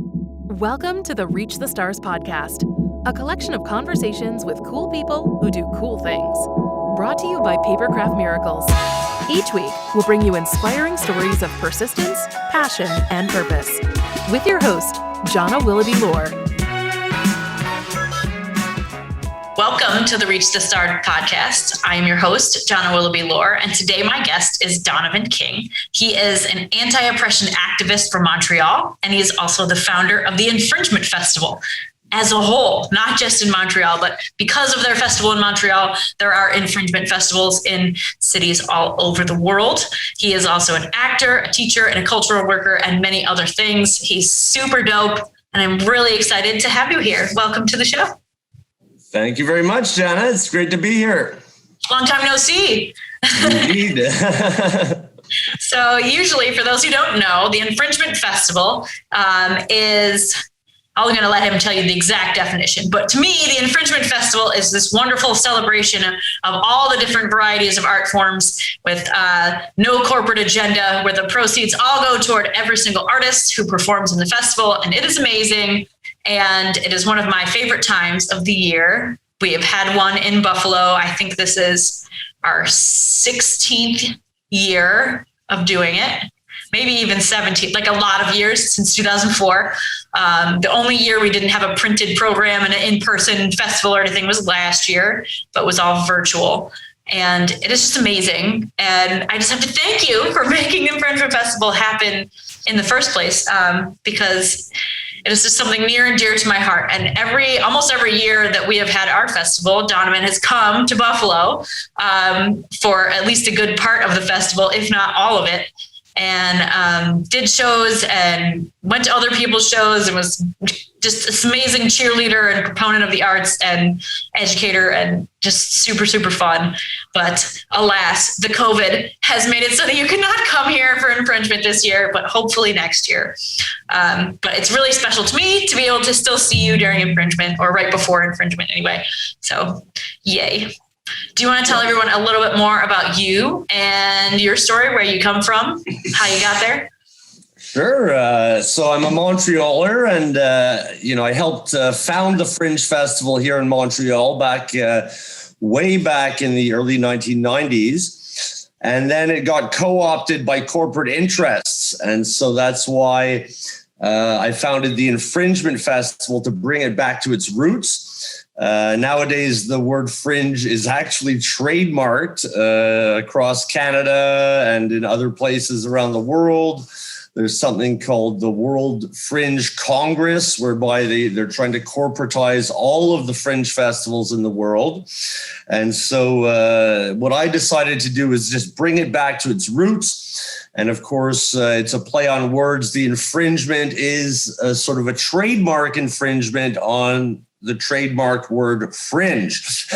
Welcome to the Reach the Stars podcast, a collection of conversations with cool people who do cool things. Brought to you by Papercraft Miracles. Each week, we'll bring you inspiring stories of persistence, passion, and purpose. With your host, Jonna Willoughby Lohr. Welcome to the Reach the Stars podcast. I am your host, Jonna Willoughby Lohr, and today my guest is Donovan King. He is an anti-oppression activist from Montreal, and he is also the founder of the Infringement Festival as a whole, not just in Montreal, but because of their festival in Montreal, there are infringement festivals in cities all over the world. He is also an actor, a teacher, and a cultural worker, and many other things. He's super dope, and I'm really excited to have you here. Welcome to the show. Thank you very much, Jonna. It's great to be here. Long time no see. Indeed. So usually, for those who don't know, the Infringement Festival is, I'm going to let him tell you the exact definition. But to me, the Infringement Festival is this wonderful celebration of all the different varieties of art forms with no corporate agenda, where the proceeds all go toward every single artist who performs in the festival. And it is amazing. And it is one of my favorite times of the year. We have had one in Buffalo. I think this is our 16th year of doing it, maybe even 17th, like a lot of years since 2004. The only year we didn't have a printed program and an in-person festival or anything was last year, but was all virtual. And it is just amazing. And I just have to thank you for making the Infringement Festival happen in the first place, because it is just something near and dear to my heart. And almost every year that we have had our festival, Donovan has come to Buffalo for at least a good part of the festival, if not all of it, and did shows and went to other people's shows and was just this amazing cheerleader and proponent of the arts and educator and just super, super fun. But alas, the COVID has made it so that you cannot come here for Infringement this year, but hopefully next year. But it's really special to me to be able to still see you during Infringement, or right before Infringement anyway. So yay. Do you want to tell everyone a little bit more about you and your story, where you come from, how you got there? Sure. So I'm a Montrealer, and, I helped found the Fringe Festival here in Montreal way back in the early 1990s. And then it got co-opted by corporate interests. And so that's why I founded the Infringement Festival, to bring it back to its roots. Nowadays, the word fringe is actually trademarked across Canada and in other places around the world. There's something called the World Fringe Congress, whereby they're trying to corporatize all of the fringe festivals in the world. And so what I decided to do is just bring it back to its roots. And of course, it's a play on words. The infringement is a sort of a trademark infringement on the trademark word fringe.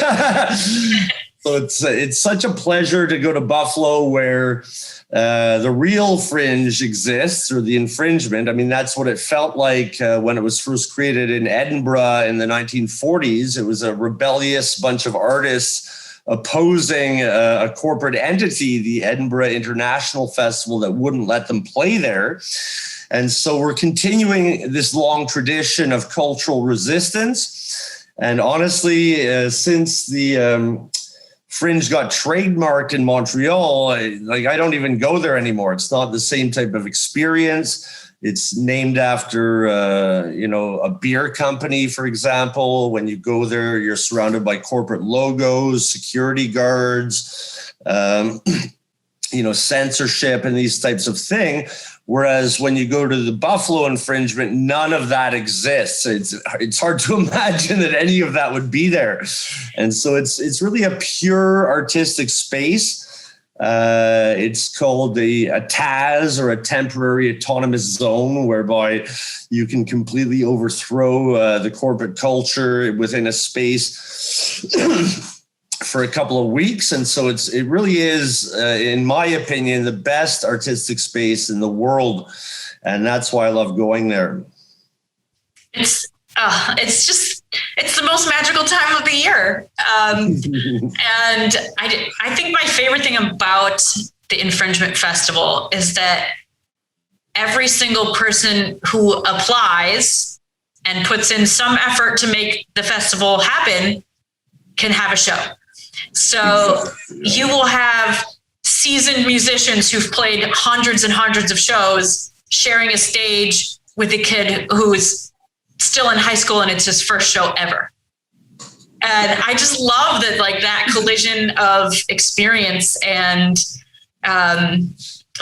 So it's such a pleasure to go to Buffalo, where the real fringe exists, or the infringement. I mean, that's what it felt like when it was first created in Edinburgh in the 1940s. It was a rebellious bunch of artists opposing a corporate entity, the Edinburgh International Festival, that wouldn't let them play there. And so we're continuing this long tradition of cultural resistance. And honestly, since the Fringe got trademarked in Montreal, I don't even go there anymore. It's not the same type of experience. It's named after, a beer company, for example. When you go there, you're surrounded by corporate logos, security guards, censorship and these types of things. Whereas when you go to the Buffalo Infringement, none of that exists. It's hard to imagine that any of that would be there. And so it's really a pure artistic space. It's called a TAZ, or a temporary autonomous zone, whereby you can completely overthrow the corporate culture within a space for a couple of weeks. And so it really is, in my opinion, the best artistic space in the world. And that's why I love going there. It's the most magical time of the year. And I think my favorite thing about the Infringement Festival is that every single person who applies and puts in some effort to make the festival happen can have a show. So you will have seasoned musicians who've played hundreds and hundreds of shows sharing a stage with a kid who's still in high school and it's his first show ever. And I just love that, like, that collision of experience and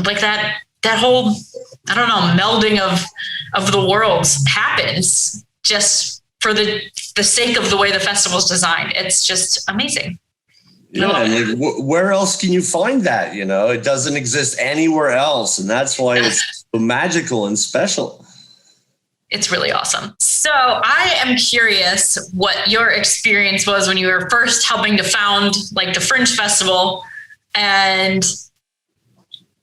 like that whole, I don't know, melding of the worlds happens just for the sake of the way the festival's designed. It's just amazing. Yeah, and where else can you find that? You know, it doesn't exist anywhere else, and that's why it's so magical and special. It's really awesome. So I am curious what your experience was when you were first helping to found, like, the Fringe Festival, and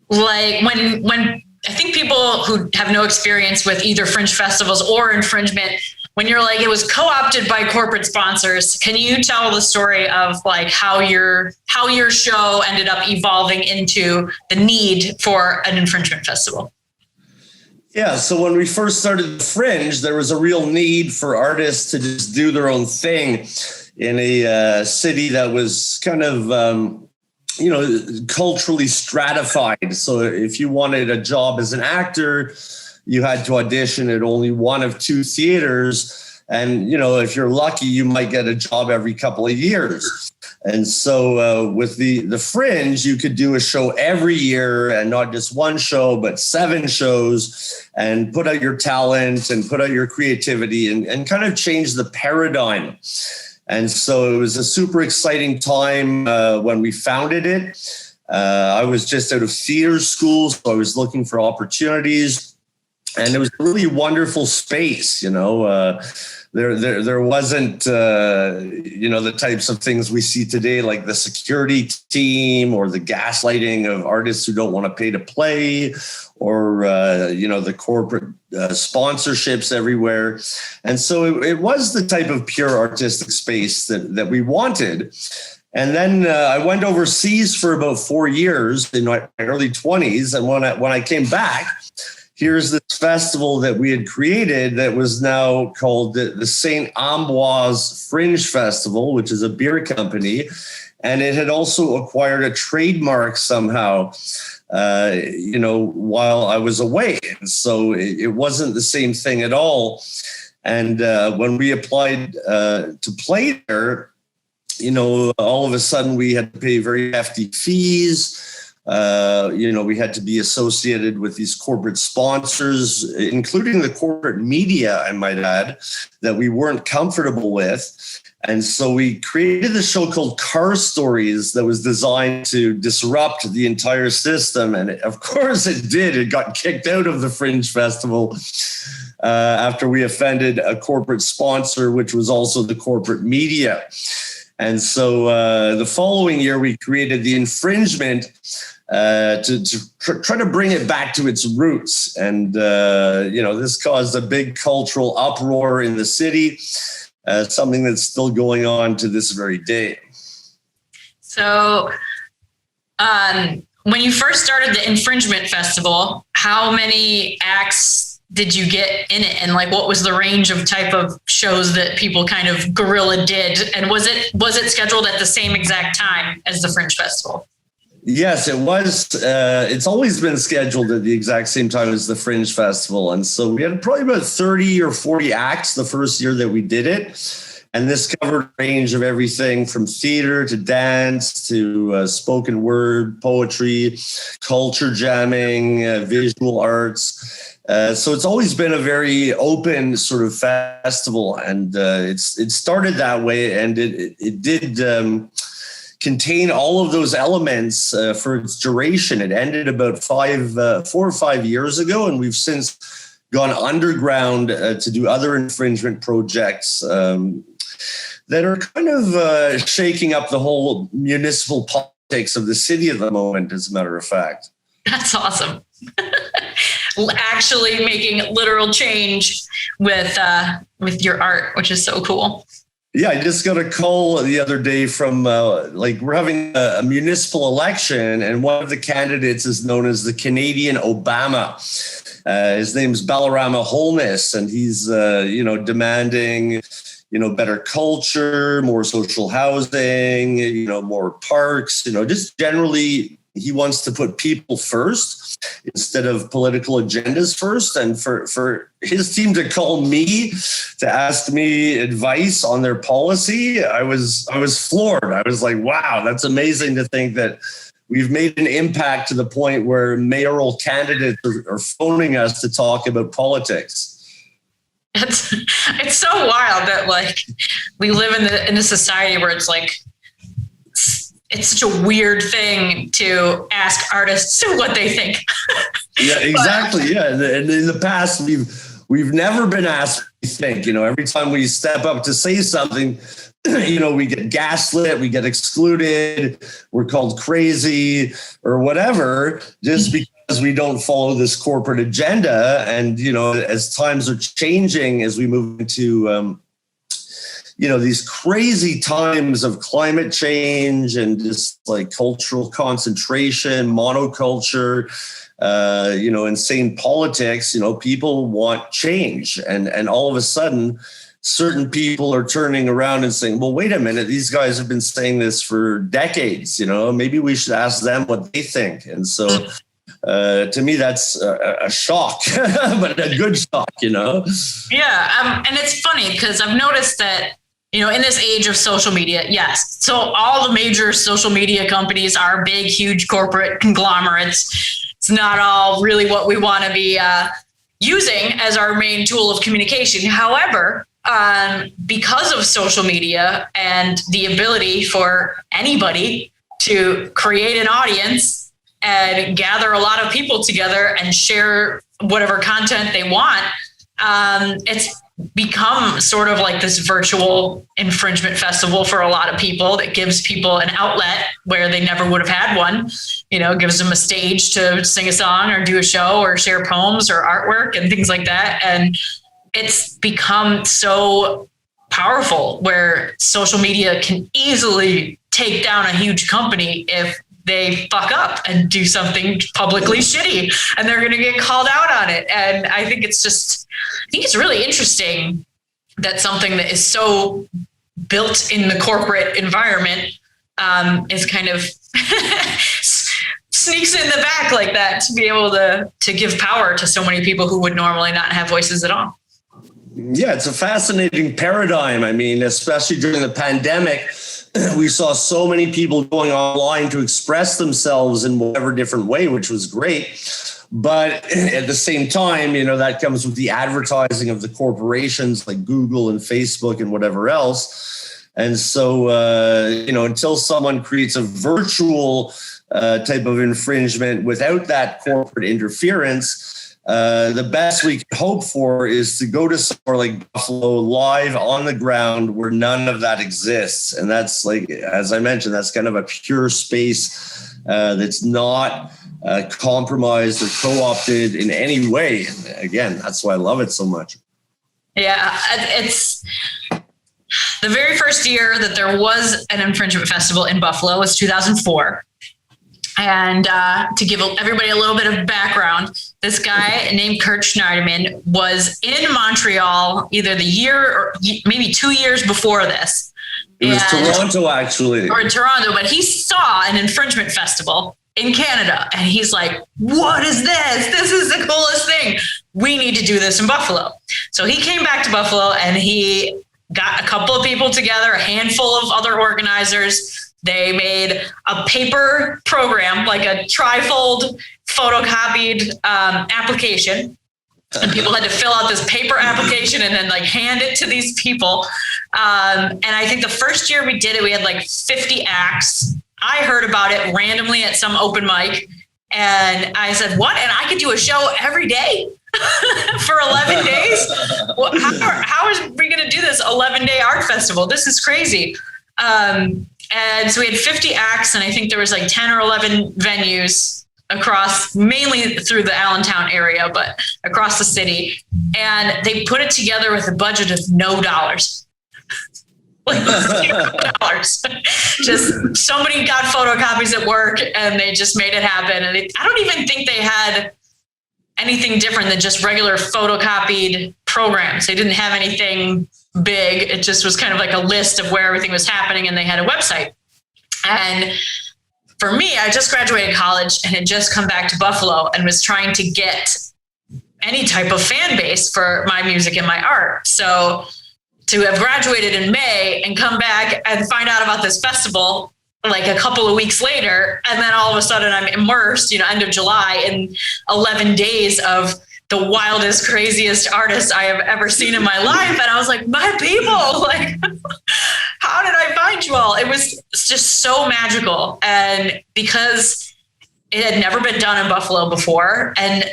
like when I think people who have no experience with either Fringe festivals or infringement, when you're like, it was co-opted by corporate sponsors, can you tell the story of, like, how your show ended up evolving into the need for an infringement festival? Yeah, so when we first started Fringe, there was a real need for artists to just do their own thing in a city that was kind of, culturally stratified. So if you wanted a job as an actor, you had to audition at only one of two theaters. And, you know, if you're lucky, you might get a job every couple of years. And so with the Fringe, you could do a show every year, and not just one show, but 7 shows, and put out your talent and put out your creativity and kind of change the paradigm. And so it was a super exciting time when we founded it. I was just out of theater school, so I was looking for opportunities. And it was a really wonderful space, you know. There wasn't, the types of things we see today, like the security team or the gaslighting of artists who don't want to pay to play, or, the corporate sponsorships everywhere. And so it was the type of pure artistic space that we wanted. And then I went overseas for about 4 years in my early 20s. And when I came back, here's this festival that we had created that was now called the St Ambrose Fringe Festival, which is a beer company. And it had also acquired a trademark somehow, while I was away. And so it wasn't the same thing at all. And when we applied to play there, all of a sudden we had to pay very hefty fees. We had to be associated with these corporate sponsors, including the corporate media, I might add, that we weren't comfortable with. And so we created a show called Car Stories that was designed to disrupt the entire system. And of course it did. It got kicked out of the Fringe Festival after we offended a corporate sponsor, which was also the corporate media. And so the following year, we created the Infringement to try to bring it back to its roots. And, this caused a big cultural uproar in the city, something that's still going on to this very day. So when you first started the Infringement Festival, how many acts did you get in it? And, like, what was the range of type of shows that people kind of guerrilla did? And was it scheduled at the same exact time as the Fringe Festival? Yes, it was. It's always been scheduled at the exact same time as the Fringe Festival. And so we had probably about 30 or 40 acts the first year that we did it. And this covered a range of everything from theater to dance to spoken word, poetry, culture jamming, visual arts. So it's always been a very open sort of festival. And it started that way, and it did contain all of those elements for its duration. It ended about 4 or 5 years ago, and we've since gone underground to do other infringement projects that are kind of shaking up the whole municipal politics of the city at the moment, as a matter of fact. That's awesome. Actually making literal change with your art, which is so cool. Yeah, I just got a call the other day from we're having a municipal election, and one of the candidates is known as the Canadian Obama. His name's Balarama Holness, and he's, demanding, better culture, more social housing, more parks, just generally he wants to put people first instead of political agendas first. And for his team to call me to ask me advice on their policy, I was floored. I was like, wow, that's amazing to think that we've made an impact to the point where mayoral candidates are phoning us to talk about politics. It's so wild that like we live in a society where it's like it's such a weird thing to ask artists what they think. Yeah, exactly. Yeah, and in the past we've never been asked what we think. Every time we step up to say something, we get gaslit, we get excluded, we're called crazy or whatever, just because we don't follow this corporate agenda. And, as times are changing, as we move into, these crazy times of climate change and just like cultural concentration, monoculture, insane politics, people want change. And all of a sudden, certain people are turning around and saying, well, wait a minute, these guys have been saying this for decades, maybe we should ask them what they think. And so to me, that's a shock, but a good shock, Yeah. And it's funny because I've noticed that, in this age of social media, yes. So all the major social media companies are big, huge corporate conglomerates. It's not all really what we want to be using as our main tool of communication. However, because of social media and the ability for anybody to create an audience and gather a lot of people together and share whatever content they want, it's become sort of like this virtual infringement festival for a lot of people that gives people an outlet where they never would have had one, gives them a stage to sing a song or do a show or share poems or artwork and things like that. And it's become so powerful where social media can easily take down a huge company if they fuck up and do something publicly shitty, and they're going to get called out on it. And I think it's really interesting that something that is so built in the corporate environment is kind of sneaks in the back like that to be able to give power to so many people who would normally not have voices at all. Yeah, it's a fascinating paradigm. I mean, especially during the pandemic, we saw so many people going online to express themselves in whatever different way, which was great. But at the same time, that comes with the advertising of the corporations like Google and Facebook and whatever else. And so, until someone creates a virtual type of infringement without that corporate interference, the best we can hope for is to go to somewhere like Buffalo live on the ground where none of that exists. And that's like, as I mentioned, that's kind of a pure space that's not compromised or co-opted in any way. And again, that's why I love it so much. Yeah, it's the very first year that there was an infringement festival in Buffalo was 2004. And to give everybody a little bit of background, this guy named Kurt Schneiderman was in Montreal either the year or maybe 2 years before this. It was Toronto, actually. Or in Toronto, but he saw an infringement festival in Canada. And he's like, what is this? This is the coolest thing. We need to do this in Buffalo. So he came back to Buffalo and he got a couple of people together, a handful of other organizers. They made a paper program, like a trifold photocopied application. And people had to fill out this paper application and then like hand it to these people. And I think the first year we did it, we had like 50 acts. I heard about it randomly at some open mic. And I said, what? And I could do a show every day for 11 days? Well, how are we going to do this 11-day art festival? This is crazy. And so we had 50 acts, and I think there was like 10 or 11 venues across, mainly through the Allentown area, but across the city. And they put it together with a budget of no dollars. Like $0. Just somebody got photocopies at work and they just made it happen. And I don't even think they had anything different than just regular photocopied programs. They didn't have anything big. It just was kind of like a list of where everything was happening, and they had a website. And for me, I just graduated college and had just come back to Buffalo and was trying to get any type of fan base for my music and my art. So to have graduated in May and come back and find out about this festival like a couple of weeks later, and then all of a sudden I'm immersed, end of July, in 11 days of the wildest, craziest artists I have ever seen in my life. And I was like, my people, like, how did I find you all? It was just so magical. And because it had never been done in Buffalo before, and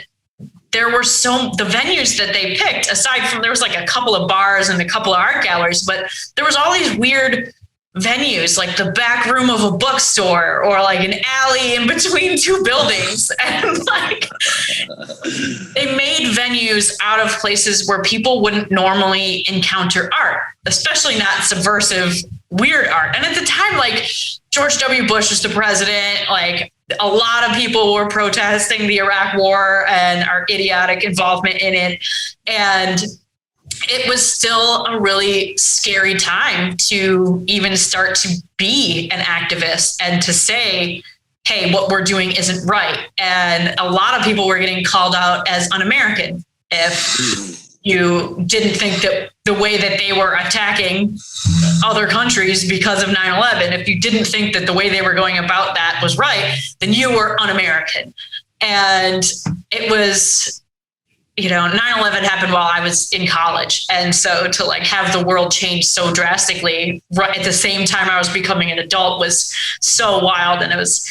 there were the venues that they picked, aside from, there was like a couple of bars and a couple of art galleries, but there was all these weird venues, like the back room of a bookstore, or like an alley in between two buildings. And like, they made venues out of places where people wouldn't normally encounter art, especially not subversive, weird art. And at the time, like, George W. Bush was the president. Like, a lot of people were protesting the Iraq War and our idiotic involvement in it. And it was still a really scary time to even start to be an activist and to say, hey, what we're doing isn't right. And a lot of people were getting called out as un-American if you didn't think that the way that they were attacking other countries because of 9/11, if you didn't think that the way they were going about that was right, then you were un-American. And it was, 9/11 happened while I was in college. And so to like have the world change so drastically right at the same time I was becoming an adult was so wild. And it was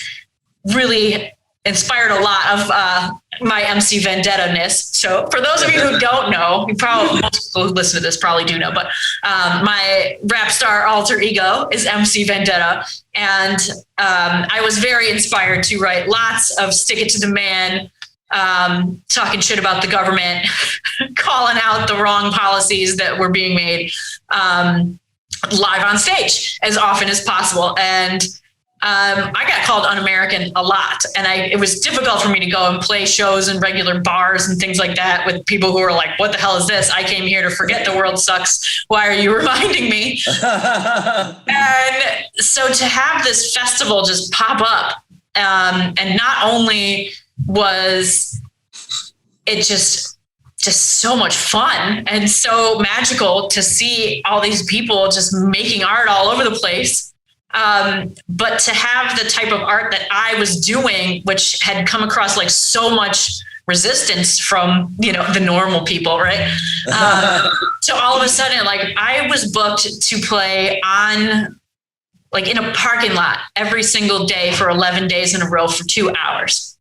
really inspired a lot of my MC Vendetta-ness. So for those of you who don't know, most people who listen to this probably do know, but my rap star alter ego is MC Vendetta. And I was very inspired to write lots of Stick It to the Man, talking shit about the government, calling out the wrong policies that were being made, live on stage as often as possible. And I got called un-American a lot, and it was difficult for me to go and play shows in regular bars and things like that with people who were like, what the hell is this? I came here to forget the world sucks. Why are you reminding me? And so to have this festival just pop up, and not only was it just so much fun and so magical to see all these people just making art all over the place, but to have the type of art that I was doing, which had come across like so much resistance from, the normal people, right? So all of a sudden, like, I was booked to play on, like, in a parking lot every single day for 11 days in a row for 2 hours.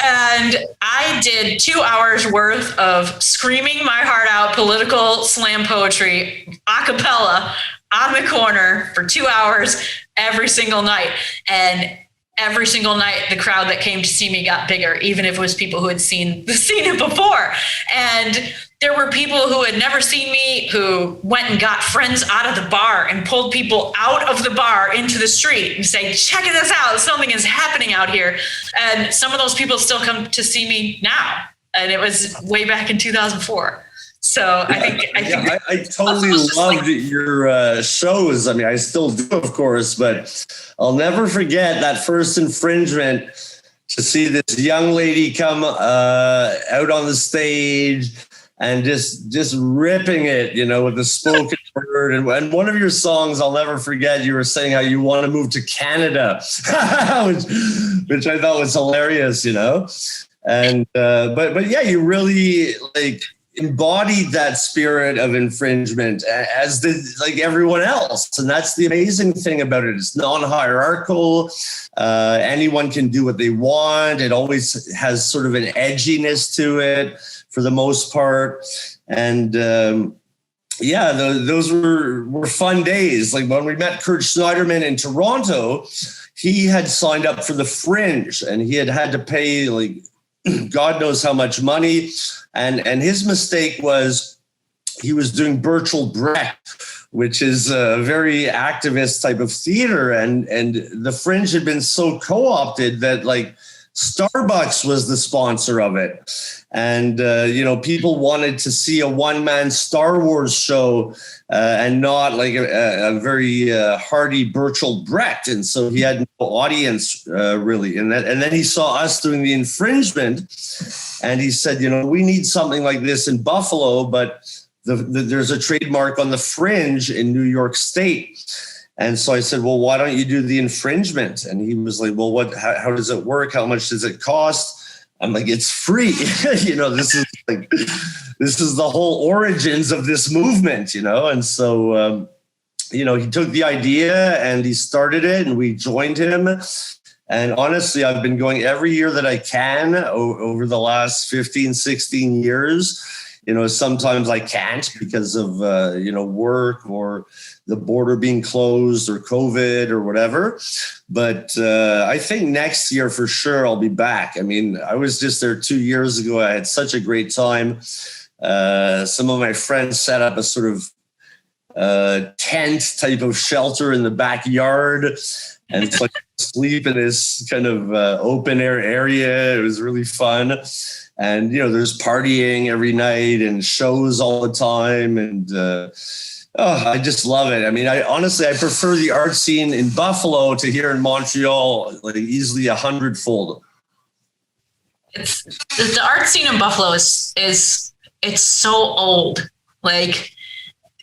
And I did 2 hours worth of screaming my heart out political slam poetry a cappella on the corner for 2 hours every single night. And every single night, the crowd that came to see me got bigger, even if it was people who had seen it before. And there were people who had never seen me who went and got friends out of the bar and pulled people out of the bar into the street and say, check this out, something is happening out here. And some of those people still come to see me now. And it was way back in 2004. So I totally loved your shows. I mean, I still do, of course, but I'll never forget that first Infringement, to see this young lady come out on the stage and just ripping it, with the spoken word. And one of your songs, I'll never forget, you were saying how you want to move to Canada, which I thought was hilarious, And but yeah, you really embodied that spirit of infringement, as did everyone else. And that's the amazing thing about it. It's non-hierarchical. Anyone can do what they want. It always has sort of an edginess to it for the most part. And those were fun days. Like when we met Kurt Schneiderman in Toronto, he had signed up for the Fringe and he had to pay God knows how much money. And his mistake was he was doing Bertolt Brecht, which is a very activist type of theater. And the Fringe had been so co-opted that Starbucks was the sponsor of it. And, people wanted to see a one-man Star Wars show and not like a very hearty Bertolt Brecht. And so he had no audience really. And then he saw us doing the Infringement, and he said, we need something like this in Buffalo, but there's a trademark on the Fringe in New York State. And so I said, well, why don't you do the Infringement? And he was like, well, how does it work? How much does it cost? I'm like, it's free. This is the whole origins of this movement, And so, he took the idea and he started it, and we joined him. And honestly, I've been going every year that I can over the last 15, 16 years. Sometimes I can't because of, work or the border being closed or COVID or whatever. But I think next year for sure I'll be back. I mean, I was just there 2 years ago. I had such a great time. Some of my friends set up a sort of tent type of shelter in the backyard. And so I sleep in this kind of open air area. It was really fun. And, there's partying every night and shows all the time. And I just love it. I mean, I prefer the art scene in Buffalo to here in Montreal, like easily 100-fold. It's the art scene in Buffalo it's so old. Like,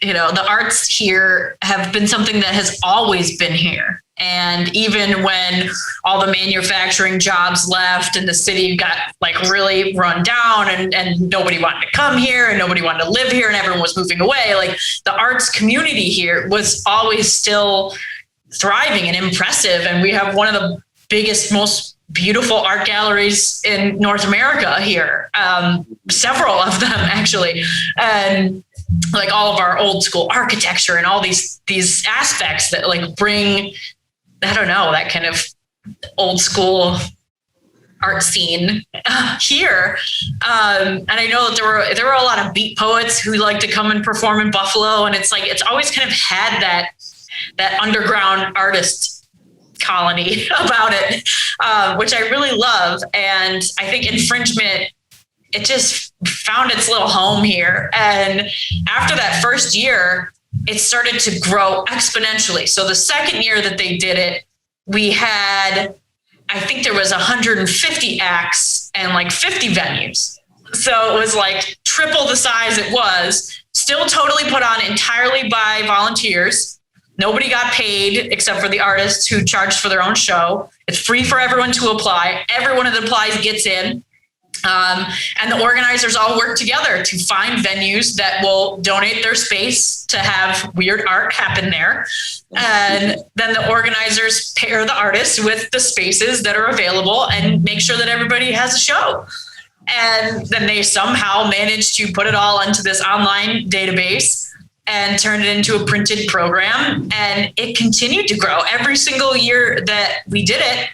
the arts here have been something that has always been here. And even when all the manufacturing jobs left and the city got like really run down and nobody wanted to come here and nobody wanted to live here and everyone was moving away, like the arts community here was always still thriving and impressive. And we have one of the biggest, most beautiful art galleries in North America here. Several of them actually. And like all of our old school architecture and all these aspects that like bring, I don't know, that kind of old school art scene here. And I know that there were a lot of beat poets who like to come and perform in Buffalo. And it's like, it's always kind of had that underground artist colony about it, which I really love. And I think Infringement, it just found its little home here. And after that first year, it started to grow exponentially. So the second year that they did it, we had, I think there was 150 acts and like 50 venues. So it was like triple the size it was, still totally put on entirely by volunteers. Nobody got paid except for the artists who charged for their own show. It's free for everyone to apply. Everyone that applies gets in. And the organizers all work together to find venues that will donate their space to have weird art happen there. And then the organizers pair the artists with the spaces that are available and make sure that everybody has a show. And then they somehow manage to put it all into this online database and turn it into a printed program. And it continued to grow every single year that we did it.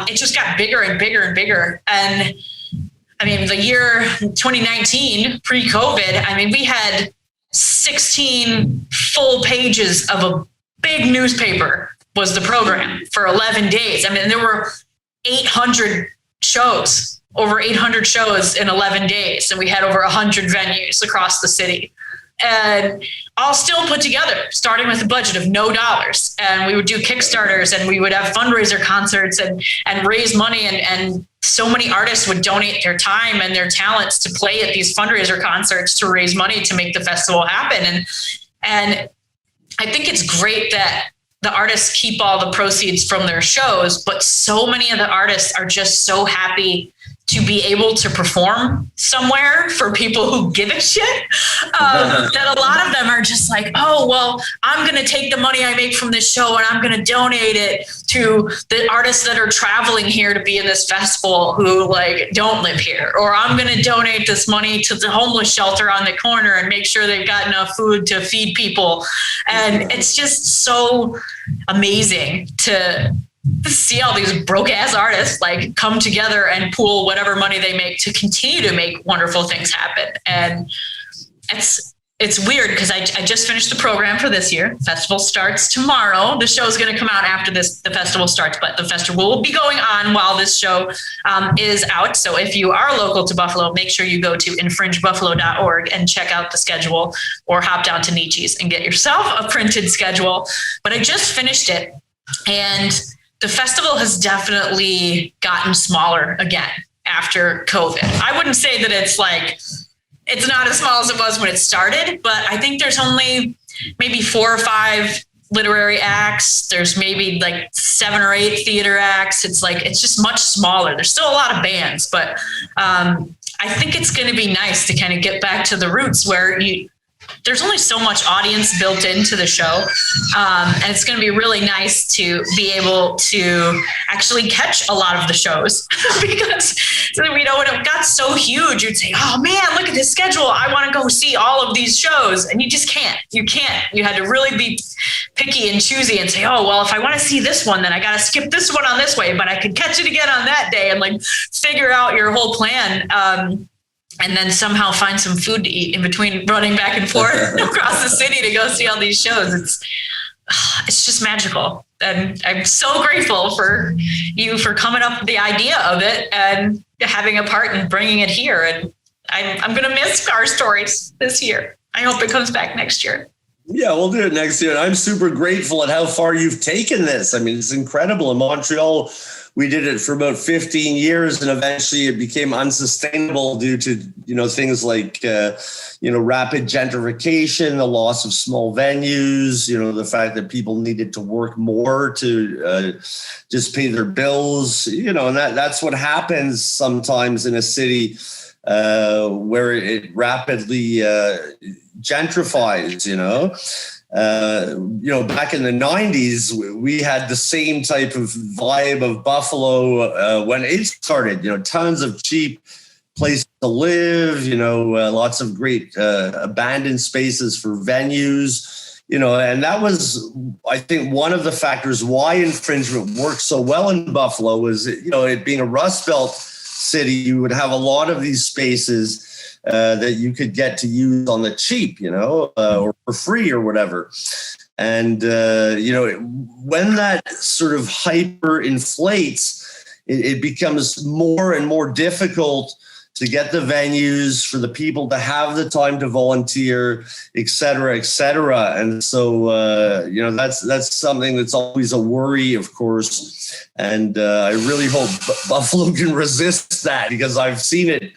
It just got bigger and bigger and bigger. And I mean, the year 2019, pre-COVID, I mean, we had 16 full pages of a big newspaper was the program for 11 days. I mean, there were 800 shows, over 800 shows in 11 days. And we had over 100 venues across the city. And all still put together, starting with a budget of no dollars. And we would do Kickstarters and we would have fundraiser concerts and raise money. And so many artists would donate their time and their talents to play at these fundraiser concerts to raise money to make the festival happen. And I think it's great that the artists keep all the proceeds from their shows, but so many of the artists are just so happy to be able to perform somewhere for people who give a shit, that a lot of them are just like, oh, well, I'm going to take the money I make from this show and I'm going to donate it to the artists that are traveling here to be in this festival who like don't live here. Or I'm going to donate this money to the homeless shelter on the corner and make sure they've got enough food to feed people. And it's just so amazing to see all these broke ass artists like come together and pool whatever money they make to continue to make wonderful things happen. And it's weird because I just finished the program for this year. Festival starts tomorrow. The show is going to come out after the festival starts, but the festival will be going on while this show is out. So if you are local to Buffalo, make sure you go to infringebuffalo.org and check out the schedule, or hop down to Nietzsche's and get yourself a printed schedule. But I just finished it, and the festival has definitely gotten smaller again after COVID. I wouldn't say that it's not as small as it was when it started, but I think there's only maybe 4 or 5 literary acts. There's maybe like 7 or 8 theater acts. It's just much smaller. There's still a lot of bands, but I think it's going to be nice to kind of get back to the roots where there's only so much audience built into the show. And it's going to be really nice to be able to actually catch a lot of the shows because, when it got so huge, you'd say, oh man, look at this schedule. I want to go see all of these shows. And you just can't. You had to really be picky and choosy and say, oh, well, if I want to see this one, then I got to skip this one on this way, but I could catch it again on that day, and figure out your whole plan. And then somehow find some food to eat in between running back and forth across the city to go see all these shows. It's just magical. And I'm so grateful for you for coming up with the idea of it and having a part in bringing it here. And I'm going to miss Car Stories this year. I hope it comes back next year. Yeah, we'll do it next year. And I'm super grateful at how far you've taken this. I mean, it's incredible. In Montreal, we did it for about 15 years, and eventually it became unsustainable due to, things like, rapid gentrification, the loss of small venues, the fact that people needed to work more to just pay their bills, and that's what happens sometimes in a city where it rapidly gentrifies, back in the 90s, we had the same type of vibe of Buffalo when it started, tons of cheap places to live, lots of great abandoned spaces for venues, and that was, I think, one of the factors why Infringement worked so well in Buffalo was, it being a Rust Belt city, you would have a lot of these spaces that you could get to use on the cheap, or for free or whatever. And, when that sort of hyper inflates, it becomes more and more difficult to get the venues for the people to have the time to volunteer, et cetera, et cetera. And so, that's something that's always a worry, of course. And I really hope Buffalo can resist that, because I've seen it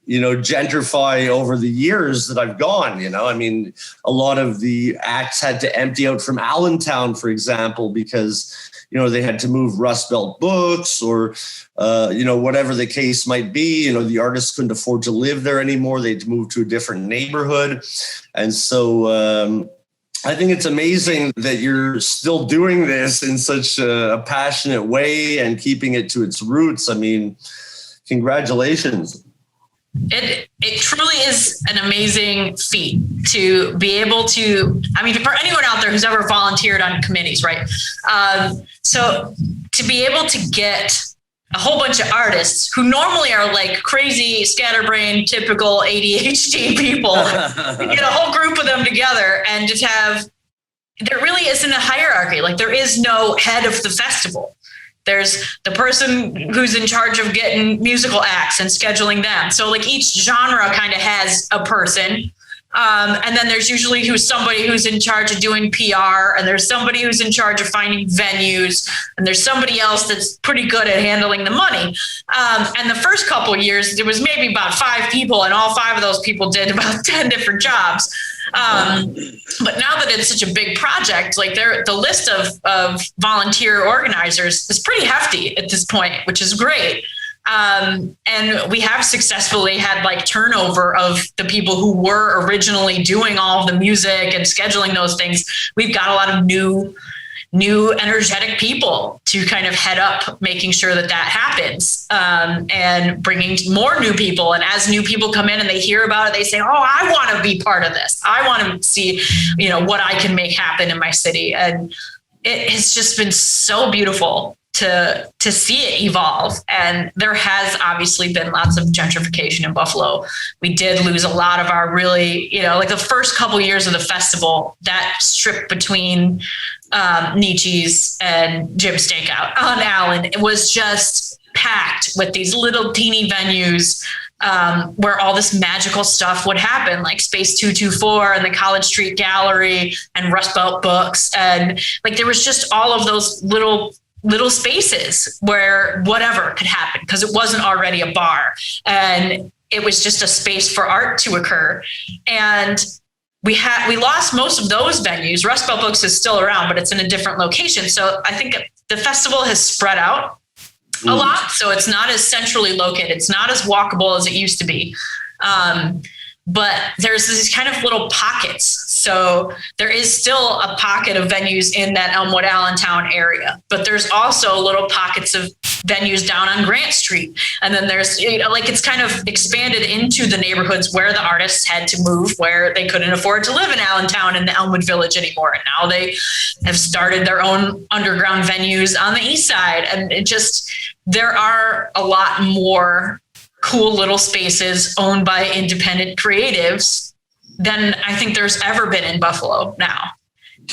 gentrify over the years that I've gone. I mean, a lot of the acts had to empty out from Allentown, for example, because, they had to move Rust Belt books or, whatever the case might be. The artists couldn't afford to live there anymore. They had to move to a different neighborhood. And so I think it's amazing that you're still doing this in such a passionate way and keeping it to its roots. I mean, congratulations. It truly is an amazing feat to be able to, for anyone out there who's ever volunteered on committees, right? So to be able to get a whole bunch of artists who normally are like crazy, scatterbrained, typical ADHD people, get a whole group of them together and just there really isn't a hierarchy. Like, there is no head of the festival. There's the person who's in charge of getting musical acts and scheduling them. So like each genre kind of has a person. And then there's usually somebody who's in charge of doing PR, and there's somebody who's in charge of finding venues, and there's somebody else that's pretty good at handling the money. And the first couple of years, there was maybe about 5 people, and all 5 of those people did about 10 different jobs. But now that it's such a big project, like the list of volunteer organizers is pretty hefty at this point, which is great. And we have successfully had like turnover of the people who were originally doing all of the music and scheduling those things. We've got a lot of new energetic people to kind of head up making sure that happens, and bringing more new people. And as new people come in and they hear about it, they say, oh, I want to be part of this. I want to see, what I can make happen in my city. And it has just been so beautiful to see it evolve. And there has obviously been lots of gentrification in Buffalo. We did lose a lot of our really, like the first couple of years of the festival, that strip between Nietzsche's and Jim's Steakout on Allen, it was just packed with these little teeny venues where all this magical stuff would happen, like Space 224 and the College Street Gallery and Rust Belt Books. And like, there was just all of those little spaces where whatever could happen, because it wasn't already a bar and it was just a space for art to occur. And we lost most of those venues. Rust Belt Books is still around, but it's in a different location. So I think the festival has spread out a lot. So it's not as centrally located. It's not as walkable as it used to be. But there's these kind of little pockets. So there is still a pocket of venues in that Elmwood Allentown area, but there's also little pockets of venues down on Grant Street. And then there's, like it's kind of expanded into the neighborhoods where the artists had to move, where they couldn't afford to live in Allentown and the Elmwood Village anymore. And now they have started their own underground venues on the east side. And there are a lot more cool little spaces owned by independent creatives than I think there's ever been in Buffalo now.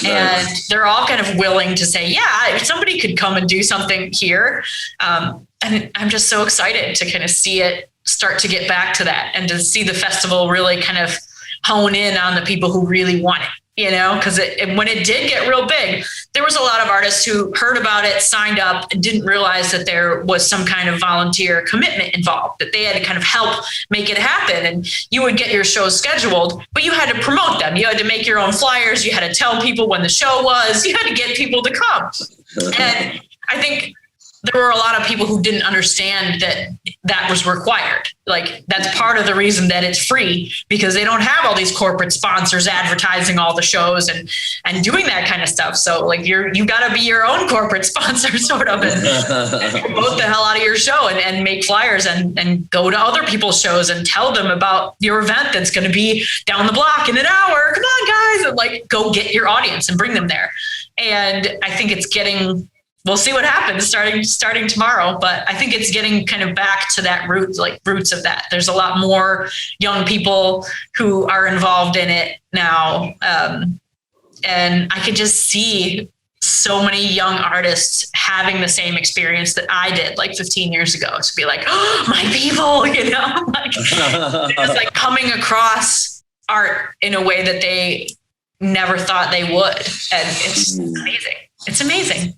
Nice. And they're all kind of willing to say, yeah, if somebody could come and do something here. And I'm just so excited to kind of see it start to get back to that and to see the festival really kind of hone in on the people who really want it. Because when it did get real big, there was a lot of artists who heard about it, signed up, and didn't realize that there was some kind of volunteer commitment involved, that they had to kind of help make it happen. And you would get your shows scheduled, but you had to promote them. You had to make your own flyers. You had to tell people when the show was. You had to get people to come. And I think there were a lot of people who didn't understand that was required. Like, that's part of the reason that it's free, because they don't have all these corporate sponsors advertising all the shows and doing that kind of stuff. So like you got to be your own corporate sponsor sort of and promote the hell out of your show and make flyers and go to other people's shows and tell them about your event that's going to be down the block in an hour. Come on, guys. And like, go get your audience and bring them there. And I think it's we'll see what happens starting tomorrow, but I think it's getting kind of back to that roots of that. There's a lot more young people who are involved in it now. And I could just see so many young artists having the same experience that I did like 15 years ago, to be like, oh, my people, like it's like coming across art in a way that they never thought they would. And it's amazing. It's amazing.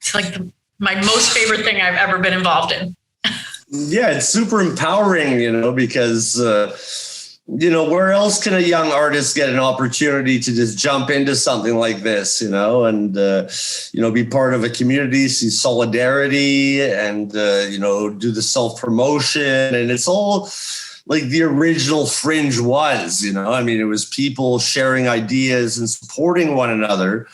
It's like my most favorite thing I've ever been involved in. Yeah, it's super empowering, because, where else can a young artist get an opportunity to just jump into something like this, and, be part of a community, see solidarity and, do the self-promotion. And it's all like the original Fringe was, it was people sharing ideas and supporting one another.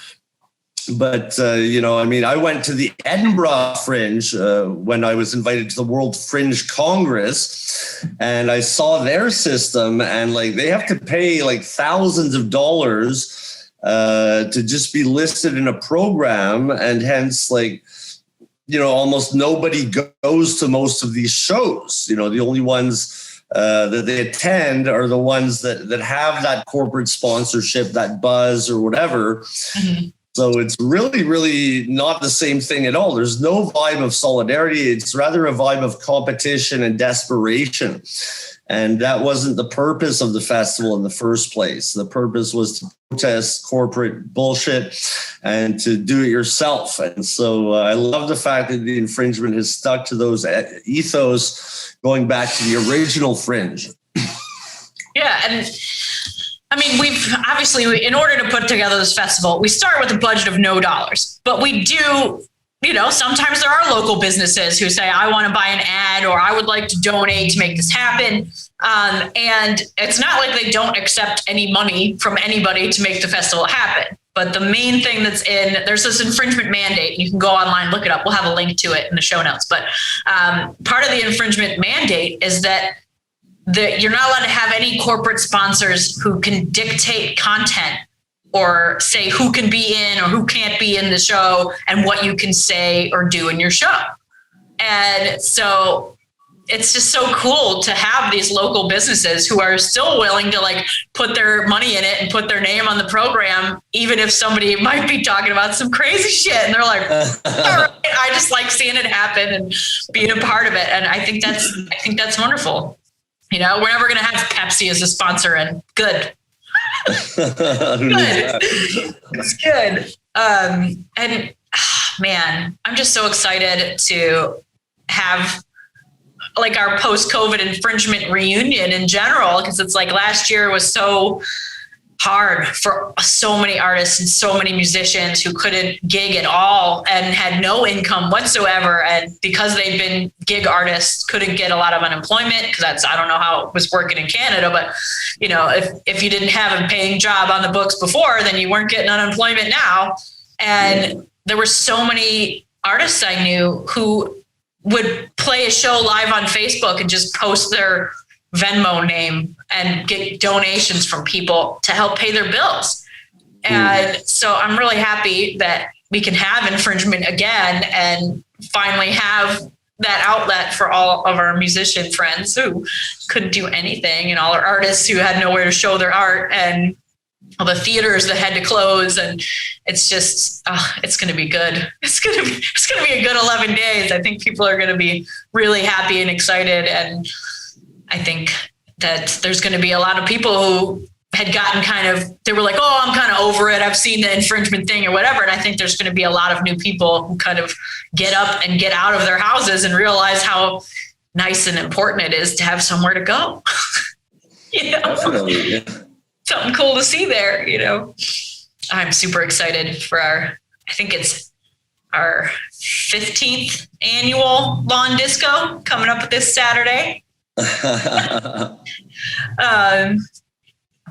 But, I went to the Edinburgh Fringe when I was invited to the World Fringe Congress, and I saw their system, and like they have to pay like thousands of dollars to just be listed in a program. And hence, like, almost nobody goes to most of these shows. The only ones that they attend are the ones that have that corporate sponsorship, that buzz or whatever. Mm-hmm. So it's really, really not the same thing at all. There's no vibe of solidarity. It's rather a vibe of competition and desperation. And that wasn't the purpose of the festival in the first place. The purpose was to protest corporate bullshit and to do it yourself. And so I love the fact that the Infringement has stuck to those ethos going back to the original Fringe. Yeah, and we've obviously, in order to put together this festival, we start with a budget of no dollars, but we do, sometimes there are local businesses who say, I want to buy an ad, or I would like to donate to make this happen. And it's not like they don't accept any money from anybody to make the festival happen. But the main thing there's this infringement mandate. You can go online, look it up. We'll have a link to it in the show notes. But part of the infringement mandate is that you're not allowed to have any corporate sponsors who can dictate content or say who can be in or who can't be in the show and what you can say or do in your show. And so it's just so cool to have these local businesses who are still willing to like put their money in it and put their name on the program, even if somebody might be talking about some crazy shit. And they're like, all right, I just like seeing it happen and being a part of it. And I think that's wonderful. You know, we're never going to have Pepsi as a sponsor, and good. Good. It's good. And man, I'm just so excited to have like our post-COVID infringement reunion in general, because it's like last year was so hard for so many artists and so many musicians who couldn't gig at all and had no income whatsoever. And because they'd been gig artists, couldn't get a lot of unemployment, because I don't know how it was working in Canada, but you know, if you didn't have a paying job on the books before, then you weren't getting unemployment now. And there were so many artists I knew who would play a show live on Facebook and just post their Venmo name and get donations from people to help pay their bills. And so I'm really happy that we can have infringement again and finally have that outlet for all of our musician friends who couldn't do anything, and all our artists who had nowhere to show their art, and all the theaters that had to close. And it's just, it's going to be good. It's going to be a good 11 days. I think people are going to be really happy and excited. And I think that there's going to be a lot of people who had gotten they were like, oh, I'm kind of over it. I've seen the infringement thing or whatever. And I think there's going to be a lot of new people who kind of get up and get out of their houses and realize how nice and important it is to have somewhere to go. You know? Definitely, yeah. Something cool to see there, you know. I'm super excited for I think it's our 15th annual Lawn Disco coming up this Saturday.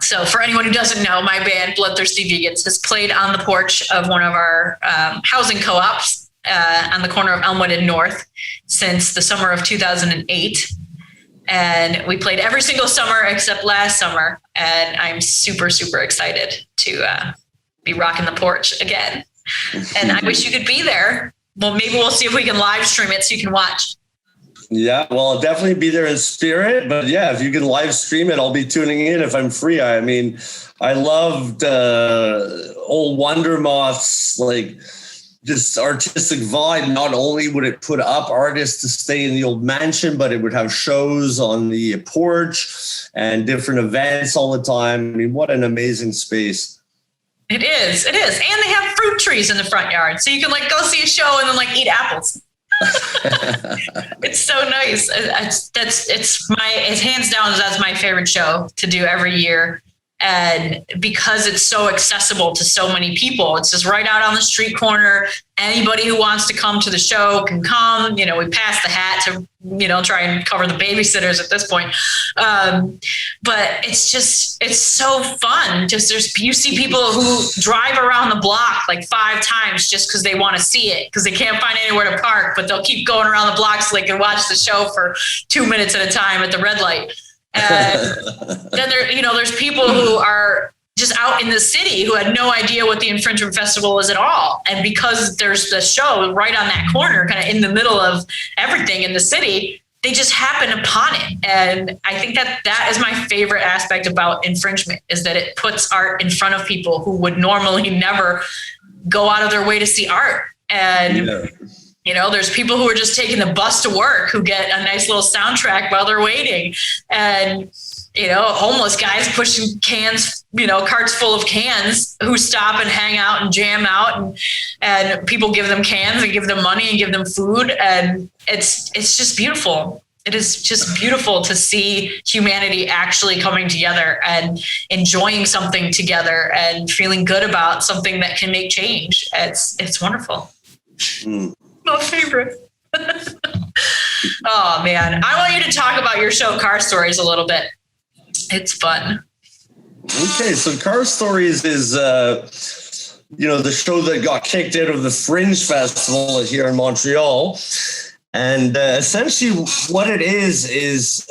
So for anyone who doesn't know, my band Bloodthirsty Vegans has played on the porch of one of our housing co-ops on the corner of Elmwood and North since the summer of 2008. And we played every single summer except last summer. And I'm super, super excited to be rocking the porch again. And I wish you could be there. Well, maybe we'll see if we can live stream it so you can watch. Yeah, well, I'll definitely be there in spirit. But yeah, if you can live stream it, I'll be tuning in if I'm free. I mean, I loved old Wonder Moth's like this artistic vibe. Not only would it put up artists to stay in the old mansion, but it would have shows on the porch and different events all the time. I mean, what an amazing space. It is. And they have fruit trees in the front yard. So you can like go see a show and then like eat apples. It's so nice. It's hands down, that's my favorite show to do every year. And because it's so accessible to so many people, it's just right out on the street corner. Anybody who wants to come to the show can come. You know, we pass the hat to, you know, try and cover the babysitters at this point. But it's so fun. You see people who drive around the block like 5 times just because they want to see it, because they can't find anywhere to park, but they'll keep going around the block so they can watch the show for 2 minutes at a time at the red light. And then there's people who are just out in the city who had no idea what the Infringement Festival is at all. And because there's the show right on that corner, kind of in the middle of everything in the city, they just happen upon it. And I think that is my favorite aspect about infringement, is that it puts art in front of people who would normally never go out of their way to see art. And you know, there's people who are just taking the bus to work who get a nice little soundtrack while they're waiting. And, you know, homeless guys pushing cans, you know, carts full of cans, who stop and hang out and jam out. And people give them cans and give them money and give them food. And it's just beautiful. It is just beautiful to see humanity actually coming together and enjoying something together and feeling good about something that can make change. It's wonderful. My favorite. Oh man, I want you to talk about your show Car Stories a little bit. It's fun. Okay, so Car Stories is the show that got kicked out of the Fringe Festival here in Montreal. And essentially what it is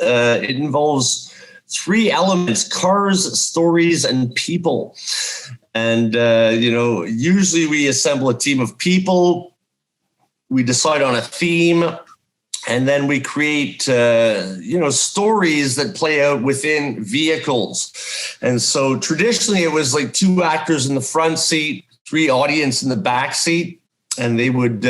it involves 3 elements: cars, stories, and people. And, usually we assemble a team of people, we decide on a theme, and then we create, stories that play out within vehicles. And so traditionally it was like 2 actors in the front seat, 3 audience in the back seat. And they would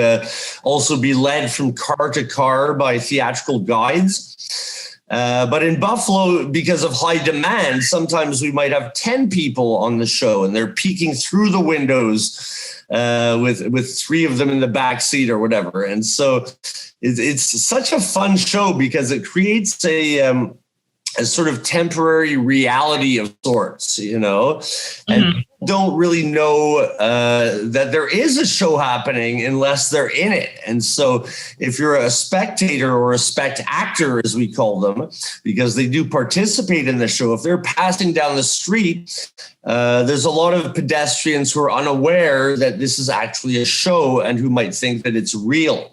also be led from car to car by theatrical guides. But in Buffalo, because of high demand, sometimes we might have 10 people on the show and they're peeking through the windows with 3 of them in the back seat or whatever. And so it's such a fun show because it creates a sort of temporary reality of sorts, and don't really know that there is a show happening unless they're in it. And so if you're a spectator or a spect actor, as we call them, because they do participate in the show, if they're passing down the street, there's a lot of pedestrians who are unaware that this is actually a show and who might think that it's real.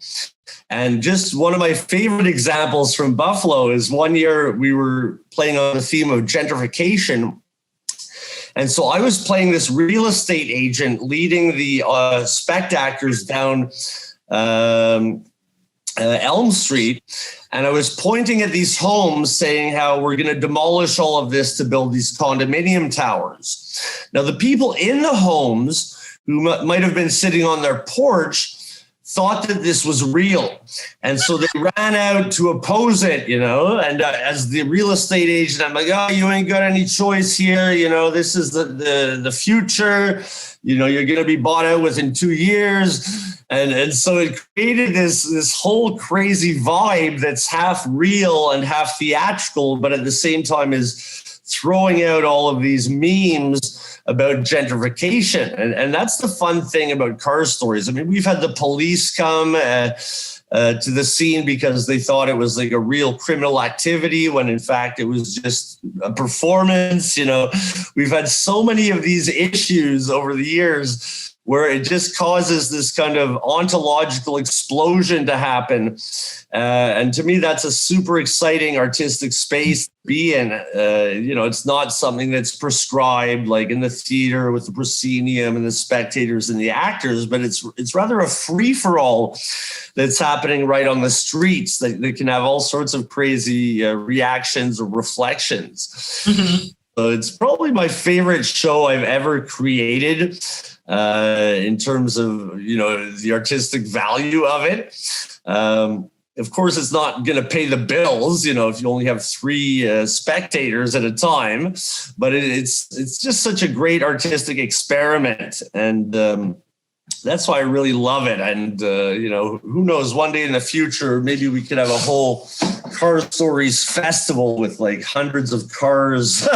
And just one of my favorite examples from Buffalo is one year we were playing on the theme of gentrification. And so I was playing this real estate agent leading the spect actors down Elm Street. And I was pointing at these homes saying how we're going to demolish all of this to build these condominium towers. Now, the people in the homes who might have been sitting on their porch thought that this was real. And so they ran out to oppose it, and as the real estate agent, I'm like, oh, you ain't got any choice here. This is the future, you're going to be bought out within 2 years. And so it created this whole crazy vibe that's half real and half theatrical, but at the same time is throwing out all of these memes about gentrification. And that's the fun thing about car stories. I mean, we've had the police come to the scene because they thought it was like a real criminal activity when in fact it was just a performance. We've had so many of these issues over the years where it just causes this kind of ontological explosion to happen. And to me, that's a super exciting artistic space to be in. It's not something that's prescribed like in the theater with the proscenium and the spectators and the actors, but it's rather a free-for-all that's happening right on the streets that can have all sorts of crazy reactions or reflections. Mm-hmm. So it's probably my favorite show I've ever created. In terms of, the artistic value of it. Of course, it's not going to pay the bills, if you only have 3 spectators at a time, but it's just such a great artistic experiment. And that's why I really love it. And, who knows, one day in the future, maybe we could have a whole Car Stories festival with like hundreds of cars.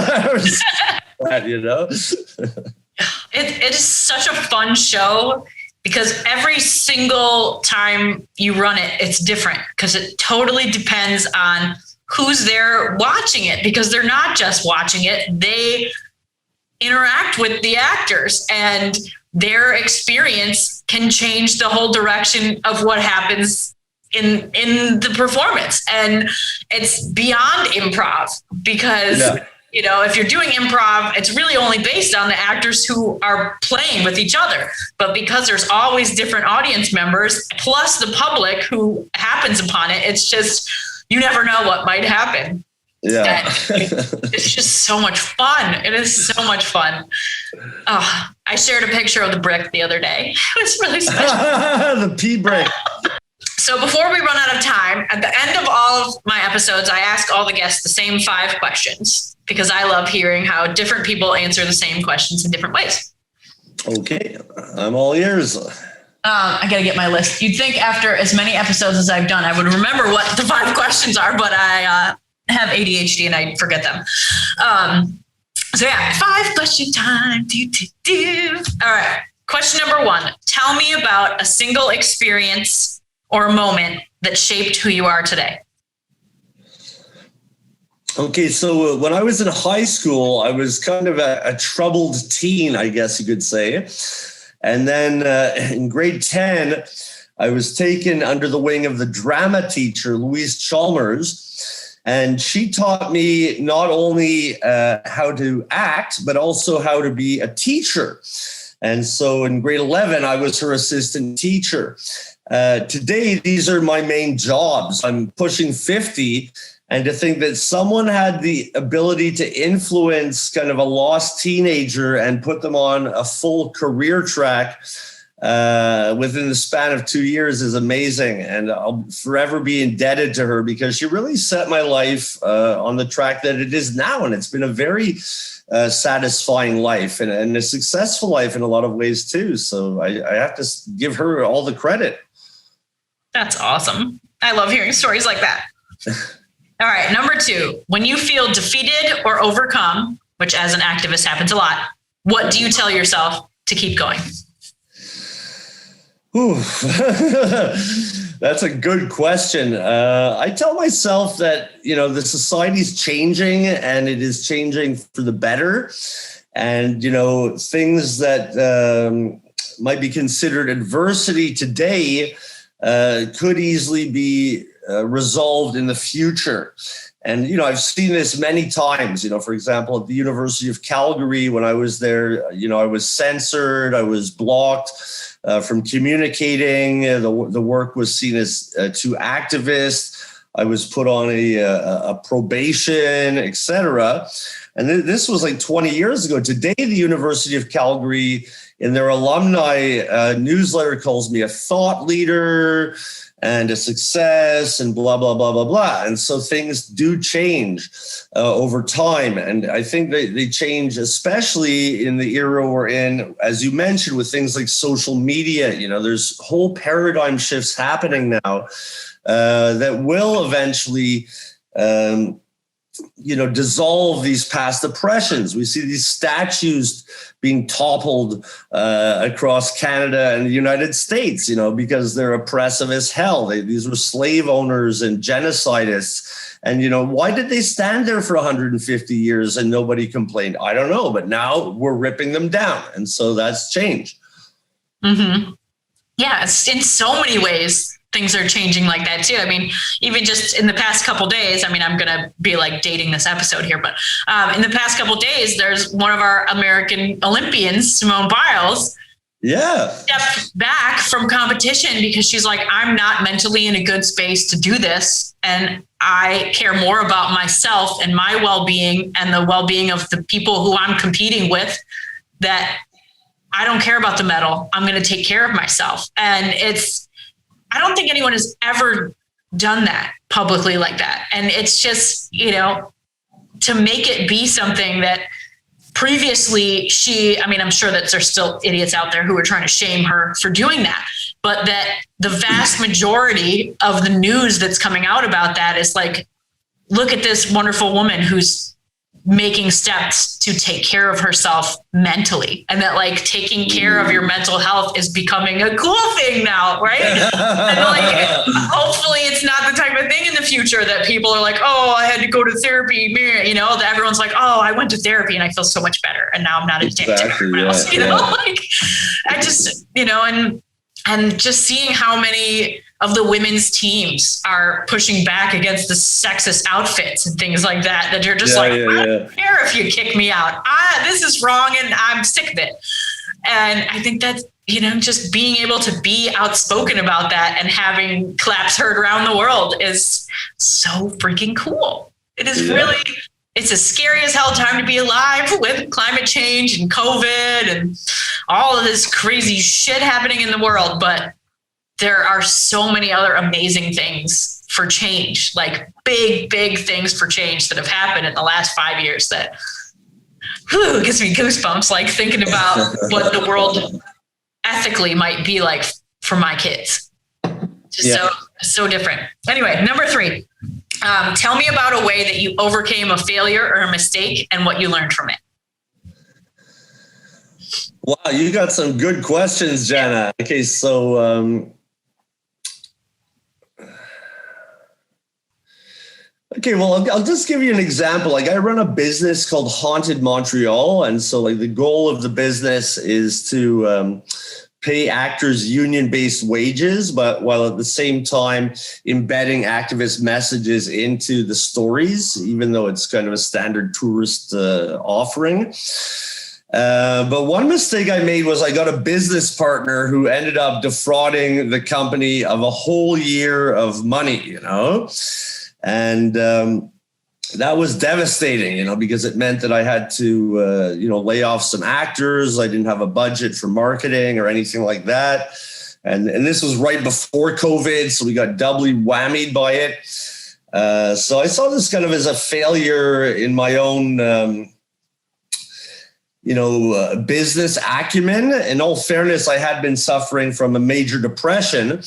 It is such a fun show because every single time you run it, it's different because it totally depends on who's there watching it, because they're not just watching it. They interact with the actors and their experience can change the whole direction of what happens in the performance. And it's beyond improv because if you're doing improv, it's really only based on the actors who are playing with each other. But because there's always different audience members, plus the public who happens upon it, it's just, you never know what might happen. Yeah. It's just so much fun. It is so much fun. Oh, I shared a picture of the brick the other day. It was really special. The pea brick. So before we run out of time, at the end of all of my episodes, I ask all the guests the same 5 questions because I love hearing how different people answer the same questions in different ways. Okay, I'm all ears. I got to get my list. You'd think after as many episodes as I've done, I would remember what the 5 questions are, but I have ADHD and I forget them. So yeah, 5 question time. All right. Question number 1. Tell me about a single experience or a moment that shaped who you are today. Okay, so when I was in high school, I was kind of a troubled teen, I guess you could say. And then in grade 10, I was taken under the wing of the drama teacher, Louise Chalmers. And she taught me not only how to act, but also how to be a teacher. And so in grade 11, I was her assistant teacher. Today, these are my main jobs. I'm pushing 50. And to think that someone had the ability to influence kind of a lost teenager and put them on a full career track within the span of 2 years is amazing. And I'll forever be indebted to her because she really set my life on the track that it is now. And it's been a very satisfying life and a successful life in a lot of ways too. So I have to give her all the credit. That's awesome. I love hearing stories like that. All right. Number 2, when you feel defeated or overcome, which as an activist happens a lot, what do you tell yourself to keep going? Ooh, that's a good question. I tell myself that, the society's changing and it is changing for the better. And, things that might be considered adversity today could easily be resolved in the future. And, I've seen this many times, for example, at the University of Calgary, when I was there, I was censored, I was blocked from communicating. The work was seen as too activist. I was put on a probation, etc. And this was like 20 years ago. Today, the University of Calgary, in their alumni newsletter, calls me a thought leader and a success and blah, blah, blah, blah, blah. And so things do change over time. And I think they change, especially in the era we're in, as you mentioned, with things like social media. There's whole paradigm shifts happening now that will eventually dissolve these past oppressions. We see these statues being toppled across Canada and the United States, because they're oppressive as hell. These were slave owners and genocidists. And, why did they stand there for 150 years and nobody complained? I don't know. But now we're ripping them down. And so that's change. Mm-hmm. Yeah, in so many ways. Things are changing like that too. I mean, even just in the past couple of days, I'm going to be like dating this episode here, but in the past couple of days, there's one of our American Olympians, Simone Biles, stepped back from competition because she's like, I'm not mentally in a good space to do this. And I care more about myself and my well-being and the well-being of the people who I'm competing with, that I don't care about the medal. I'm going to take care of myself. And I don't think anyone has ever done that publicly like that. And it's just, to make it be something that previously I'm sure that there's still idiots out there who are trying to shame her for doing that, but that the vast majority of the news that's coming out about that is like, look at this wonderful woman who's making steps to take care of herself mentally, and that like taking care of your mental health is becoming a cool thing now, right? And like, hopefully it's not the type of thing in the future that people are like, oh, I had to go to therapy, that everyone's like, oh, I went to therapy and I feel so much better and now I'm not addicted to everyone else, like I just, and just seeing how many of the women's teams are pushing back against the sexist outfits and things like that you're just I don't care if you kick me out. This is wrong and I'm sick of it. And I think that's, just being able to be outspoken about that and having claps heard around the world is so freaking cool. It is really, it's a scary as hell time to be alive with climate change and COVID and all of this crazy shit happening in the world. But there are so many other amazing things for change, like big things for change that have happened in the last 5 years that gives me goosebumps, like thinking about what the world ethically might be like for my kids. Just so different. Anyway, number 3, tell me about a way that you overcame a failure or a mistake and what you learned from it. Wow, you got some good questions, Jenna. Okay, so okay, well, I'll just give you an example. Like I run a business called Haunted Montreal. And so like the goal of the business is to pay actors union-based wages, but while at the same time embedding activist messages into the stories, even though it's kind of a standard tourist offering. But one mistake I made was I got a business partner who ended up defrauding the company of a whole year of money, and that was devastating, because it meant that I had to, lay off some actors. I didn't have a budget for marketing or anything like that. And this was right before COVID, so we got doubly whammied by it. So I saw this kind of as a failure in my own, business acumen. In all fairness, I had been suffering from a major depression.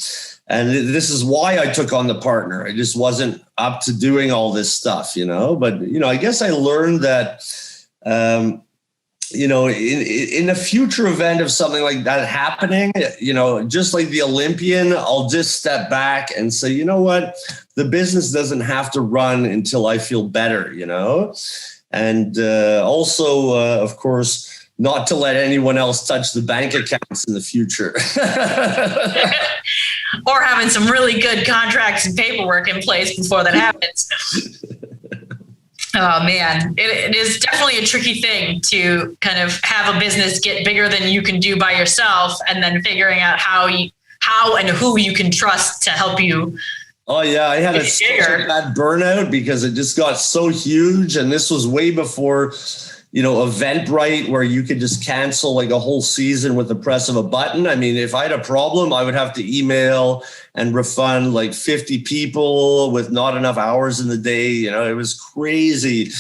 And this is why I took on the partner. I just wasn't up to doing all this stuff, But, I guess I learned that, in a future event of something like that happening, just like the Olympian, I'll just step back and say, you know what? The business doesn't have to run until I feel better, And also, of course, not to let anyone else touch the bank accounts in the future. Or having some really good contracts and paperwork in place before that happens. Oh, man. It is definitely a tricky thing to kind of have a business get bigger than you can do by yourself, and then figuring out how and who you can trust to help you. Oh, yeah. I had such a bad burnout because it just got so huge. And this was way before, Eventbrite, where you could just cancel like a whole season with the press of a button. I mean, if I had a problem, I would have to email and refund like 50 people with not enough hours in the day. It was crazy.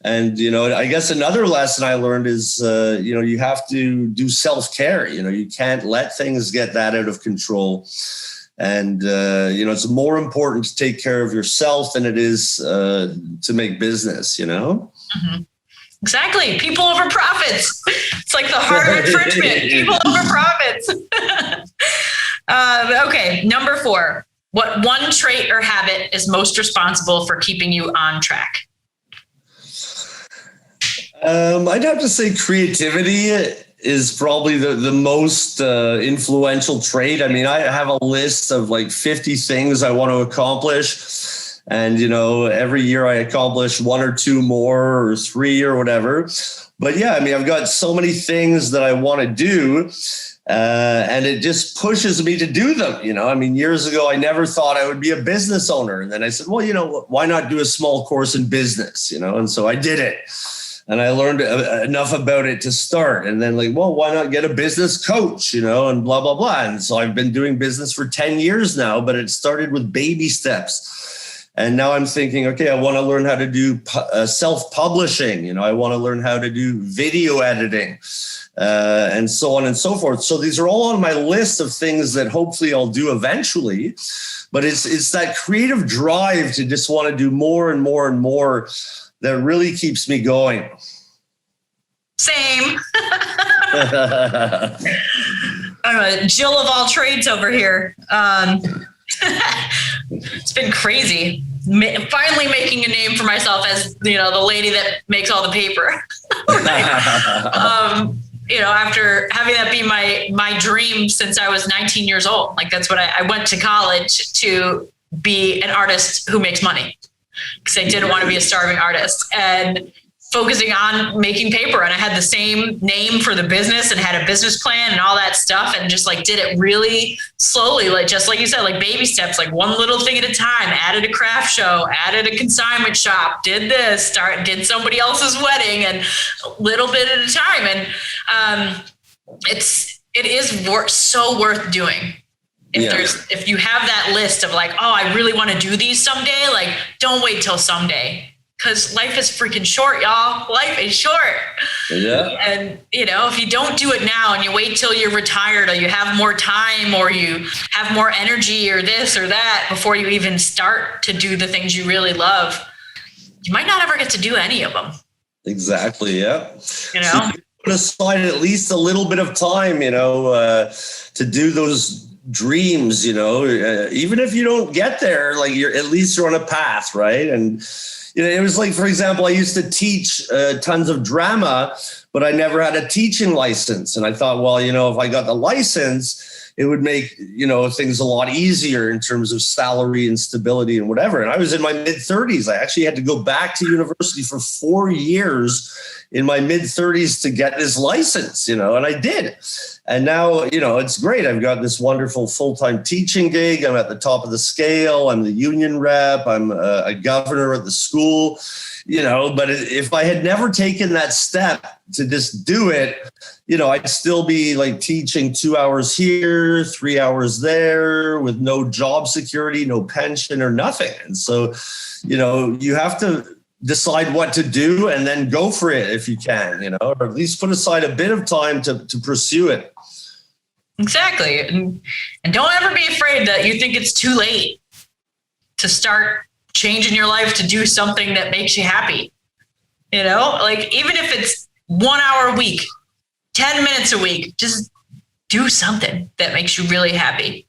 And, I guess another lesson I learned is, you have to do self-care. You can't let things get that out of control. And, it's more important to take care of yourself than it is to make business, Mm-hmm. Exactly. People over profits. It's like the heart of infringement. People over profits. Okay. Number 4. What one trait or habit is most responsible for keeping you on track? I'd have to say creativity is probably the most influential trait. I mean, I have a list of like 50 things I want to accomplish. And, every year I accomplish 1 or 2 more or 3 or whatever. But yeah, I mean, I've got so many things that I want to do. And it just pushes me to do them. I mean, years ago, I never thought I would be a business owner. And then I said, well, why not do a small course in business? And so I did it. And I learned enough about it to start. And then why not get a business coach, and blah, blah, blah. And so I've been doing business for 10 years now, but it started with baby steps. And now I'm thinking, okay, I want to learn how to do self-publishing. I want to learn how to do video editing and so on and so forth. So these are all on my list of things that hopefully I'll do eventually. But it's that creative drive to just want to do more and more and more that really keeps me going. Same. I'm a Jill of all trades over here. It's been crazy. Finally making a name for myself as, the lady that makes all the paper. After having that be my dream since I was 19 years old. Like that's what I went to college to be an artist who makes money because I didn't want to be a starving artist. And focusing on making paper. And I had the same name for the business and had a business plan and all that stuff. And just did it really slowly, just like you said, baby steps, one little thing at a time, added a craft show, added a consignment shop, did this, did somebody else's wedding, and a little bit at a time. And it is so worth doing. If you have that list of I really want to do these someday, don't wait till someday. Because life is freaking short, y'all. Life is short. Yeah. And, if you don't do it now and you wait till you're retired or you have more time or you have more energy or this or that before you even start to do the things you really love, you might not ever get to do any of them. Exactly. Yeah. So you put aside at least a little bit of time, to do those dreams, even if you don't get there, at least you're on a path, right? And it was for example, I used to teach tons of drama, but I never had a teaching license. And I thought, well, if I got the license, it would make, things a lot easier in terms of salary and stability and whatever. And I was in my mid-30s. I actually had to go back to university for 4 years in my mid-30s to get this license, and I did. And now, it's great. I've got this wonderful full-time teaching gig. I'm at the top of the scale. I'm the union rep. I'm a governor at the school, but if I had never taken that step to just do it, I'd still be like teaching 2 hours here, 3 hours there with no job security, no pension or nothing. And so, you have to decide what to do and then go for it if you can, or at least put aside a bit of time to pursue it. Exactly. And don't ever be afraid that you think it's too late to start changing your life to do something that makes you happy. Like even if it's 1 hour a week, 10 minutes a week, just do something that makes you really happy.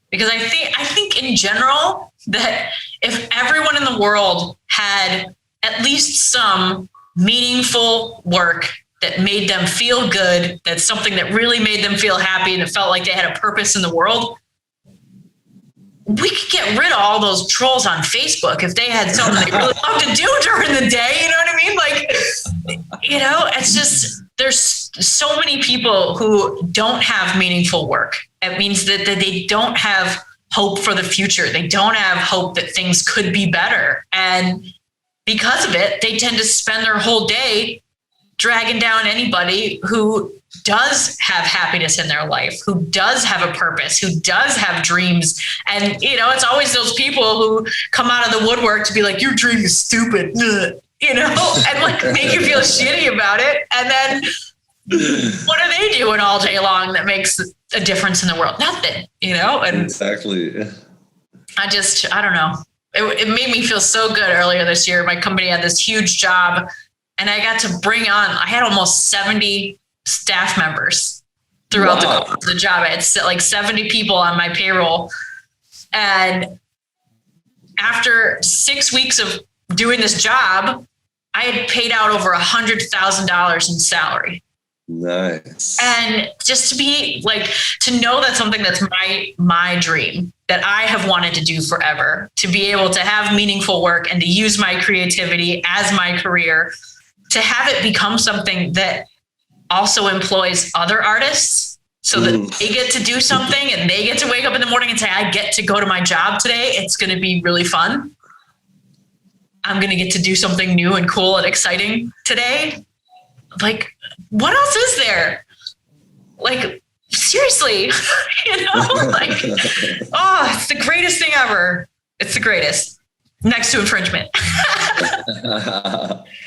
Because I think in general that if everyone in the world had at least some meaningful work that made them feel good, that's something that really made them feel happy and it felt like they had a purpose in the world, we could get rid of all those trolls on Facebook if they had something they really loved to do during the day. You know what I mean? Like, it's just, there's so many people who don't have meaningful work. It means that they don't have hope for the future. They don't have hope that things could be better. And because of it, they tend to spend their whole day dragging down anybody who does have happiness in their life, who does have a purpose, who does have dreams. And, it's always those people who come out of the woodwork to be like, your dream is stupid, and like make you feel shitty about it. And then what are they doing all day long that makes a difference in the world? Nothing, And exactly. I don't know. It made me feel so good earlier this year. My company had this huge job and I got to I had almost 70 staff members throughout the job. I had like 70 people on my payroll. And after 6 weeks of doing this job, I had paid out over $100,000 in salary. Nice. And just to be like, to know that something that's my dream that I have wanted to do forever, to be able to have meaningful work and to use my creativity as my career, to have it become something that also employs other artists so that they get to do something and they get to wake up in the morning and say, I get to go to my job today. It's going to be really fun. I'm going to get to do something new and cool and exciting today. Like, what else is there? Like, seriously, like, oh, it's the greatest thing ever. It's the greatest. Next to infringement.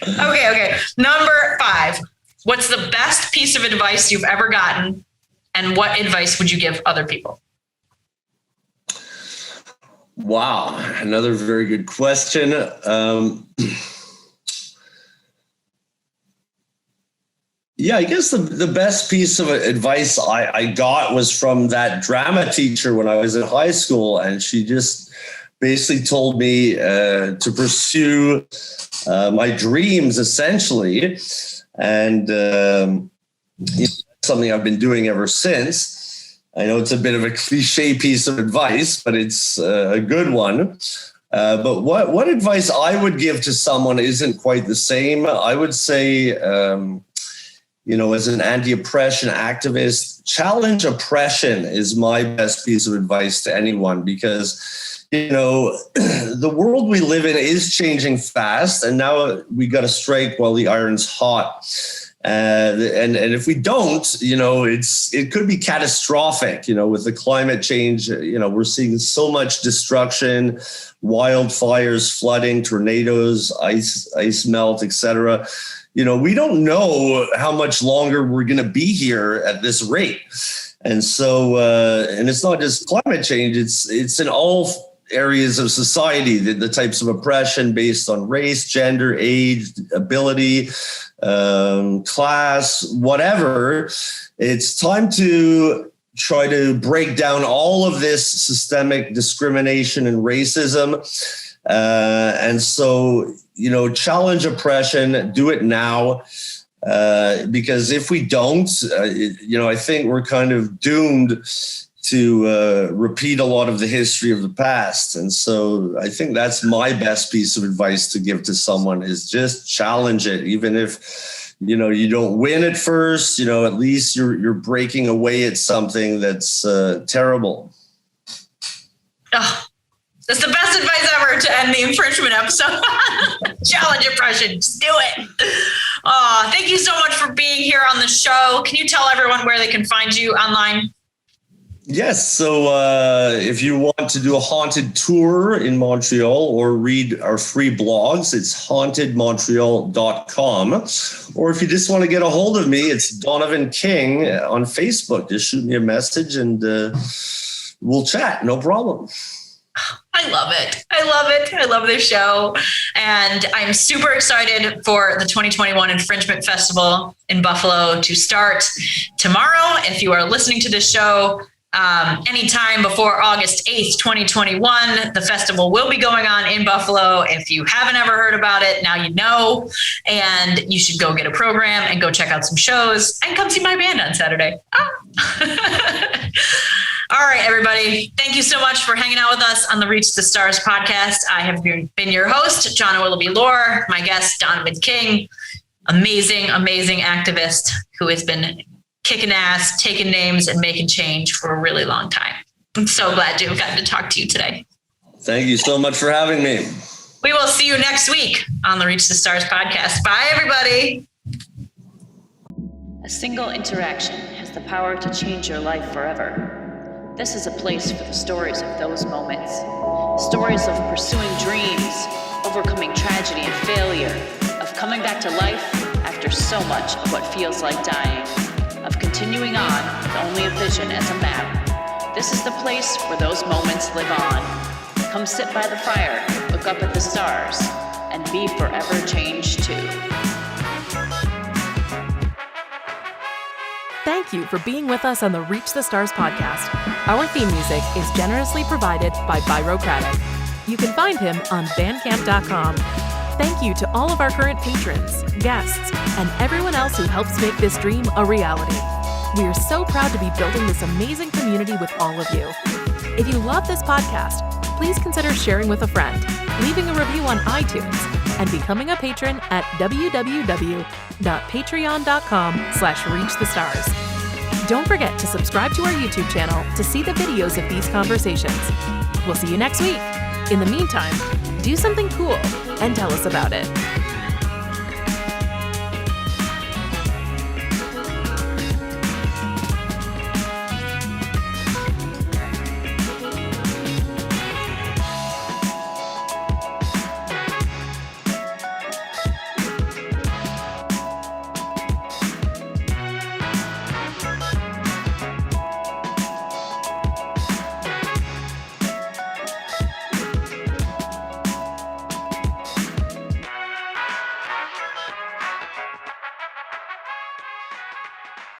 Okay. Number 5. What's the best piece of advice you've ever gotten? And what advice would you give other people? Wow. Another very good question. Yeah, I guess the best piece of advice I got was from that drama teacher when I was in high school. And she just basically told me to pursue my dreams, essentially. And something I've been doing ever since. I know it's a bit of a cliche piece of advice, but it's a good one. But what advice I would give to someone isn't quite the same. I would say, as an anti-oppression activist, challenge oppression is my best piece of advice to anyone, because, the world we live in is changing fast, and now we got to strike while the iron's hot. And if we don't, it could be catastrophic, with the climate change. We're seeing so much destruction, wildfires, flooding, tornadoes, ice melt, etc. We don't know how much longer we're going to be here at this rate. And so, and it's not just climate change, it's in all areas of society, the types of oppression based on race, gender, age, ability, class, whatever. It's time to try to break down all of this systemic discrimination and racism. And so, challenge oppression, do it now. Because if we don't, I think we're kind of doomed to repeat a lot of the history of the past. And so I think that's my best piece of advice to give to someone is just challenge it. Even if, you don't win at first, at least you're breaking away at something that's terrible. Oh, that's the best advice ever to end the infringement episode. Challenge oppression. Just do it. Oh, thank you so much for being here on the show. Can you tell everyone where they can find you online? Yes. So if you want to do a haunted tour in Montreal or read our free blogs, it's hauntedmontreal.com. Or if you just want to get a hold of me, it's Donovan King on Facebook. Just shoot me a message and we'll chat. No problem. I love it. I love it. I love this show. And I'm super excited for the 2021 Infringement Festival in Buffalo to start tomorrow. If you are listening to this show, anytime before August 8th, 2021, the festival will be going on in Buffalo. If you haven't ever heard about it, now you know, and you should go get a program and go check out some shows and come see my band on Saturday. All right, everybody. Thank you so much for hanging out with us on the Reach the Stars podcast. I have been your host, John Willoughby Lore. My guest, Donovan King, amazing, amazing activist who has been kicking ass, taking names, and making change for a really long time. I'm so glad to have gotten to talk to you today. Thank you so much for having me. We will see you next week on the Reach the Stars podcast. Bye, everybody. A single interaction has the power to change your life forever. This is a place for the stories of those moments. Stories of pursuing dreams, overcoming tragedy and failure, of coming back to life after so much of what feels like dying, of continuing on with only a vision as a map. This is the place where those moments live on. Come sit by the fire, look up at the stars, and be forever changed too. Thank you for being with us on the Reach the Stars podcast. Our theme music is generously provided by Byrocratic. You can find him on bandcamp.com. Thank you to all of our current patrons, guests, and everyone else who helps make this dream a reality. We are so proud to be building this amazing community with all of you. If you love this podcast, please consider sharing with a friend, leaving a review on iTunes, and becoming a patron at www.patreon.com/reachthestars. Don't forget to subscribe to our YouTube channel to see the videos of these conversations. We'll see you next week. In the meantime, do something cool and tell us about it.